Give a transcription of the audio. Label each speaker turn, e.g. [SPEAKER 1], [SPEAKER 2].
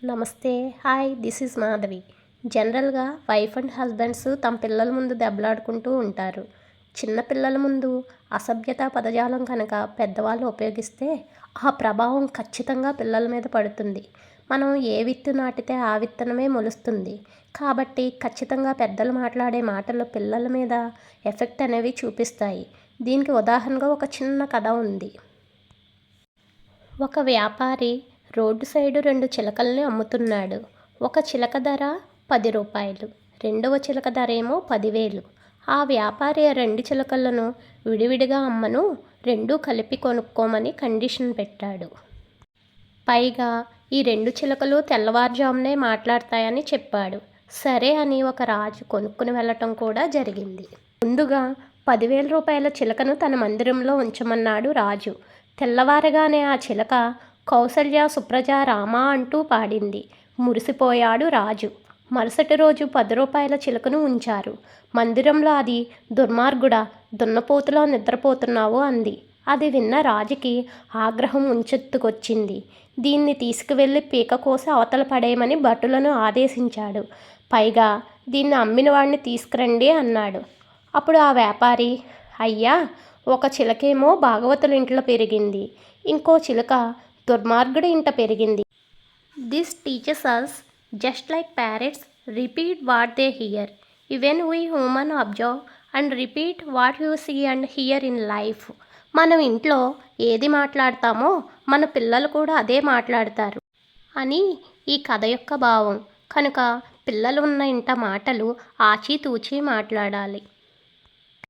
[SPEAKER 1] నమస్తే. Hi, this is Madhavi. జనరల్గా wife and husbands తమ పిల్లల ముందు దెబ్బలాడుకుంటూ ఉంటారు. చిన్న పిల్లల ముందు అసభ్యత పదజాలం కనుక పెద్దవాళ్ళు ఉపయోగిస్తే ఆ ప్రభావం ఖచ్చితంగా పిల్లల మీద పడుతుంది. మనం ఏ విత్తు నాటితే ఆ విత్తనమే మొలుస్తుంది. కాబట్టి ఖచ్చితంగా పెద్దలు మాట్లాడే మాటలు పిల్లల మీద ఎఫెక్ట్ అనేవి చూపిస్తాయి. దీనికి ఉదాహరణగా ఒక చిన్న కథ ఉంది. ఒక వ్యాపారి రోడ్డు సైడు 2 చిలకల్ని అమ్ముతున్నాడు. ఒక చిలక ధర 10 రూపాయలు, రెండవ చిలక ధరేమో 10,000. ఆ వ్యాపారి ఆ 2 చిలకలను విడివిడిగా అమ్మను, రెండూ కలిపి కొనుక్కోమని కండిషన్ పెట్టాడు. పైగా ఈ 2 చిలకలు తెల్లవారుజామునే మాట్లాడతాయని చెప్పాడు. సరే అని ఒక రాజు కొనుక్కుని వెళ్ళటం కూడా జరిగింది. ముందుగా 10,000 రూపాయల చిలకను తన మందిరంలో ఉంచమన్నాడు రాజు. తెల్లవారగానే ఆ చిలక కౌసల్య సుప్రజ రామ అంటూ పాడింది. మురిసిపోయాడు రాజు. మరుసటి రోజు 10 రూపాయల చిలకను ఉంచారు. మందిరంలో అది దుర్మార్గుడా, దున్నపోతులో నిద్రపోతున్నావు అంది. అది విన్న రాజుకి ఆగ్రహం ముంచెత్తుకొచ్చింది. దీన్ని తీసుకువెళ్ళి పీక కోసి అవతల పడేయమని భటులను ఆదేశించాడు. పైగా దీన్ని అమ్మిన వాడిని తీసుకురండి అన్నాడు. అప్పుడు ఆ వ్యాపారి, అయ్యా, ఒక చిలకేమో భాగవతుల ఇంట్లో పెరిగింది, ఇంకో చిలక దుర్మార్గుడి ఇంట పెరిగింది. This teachers us just like parrots repeat what they hear. Even we human observe and repeat what you see and hear in life. మనం ఇంట్లో ఏది మాట్లాడతామో మన పిల్లలు కూడా అదే మాట్లాడతారు అని ఈ కథ యొక్క భావం. కనుక పిల్లలు ఉన్న ఇంట మాటలు ఆచితూచి మాట్లాడాలి.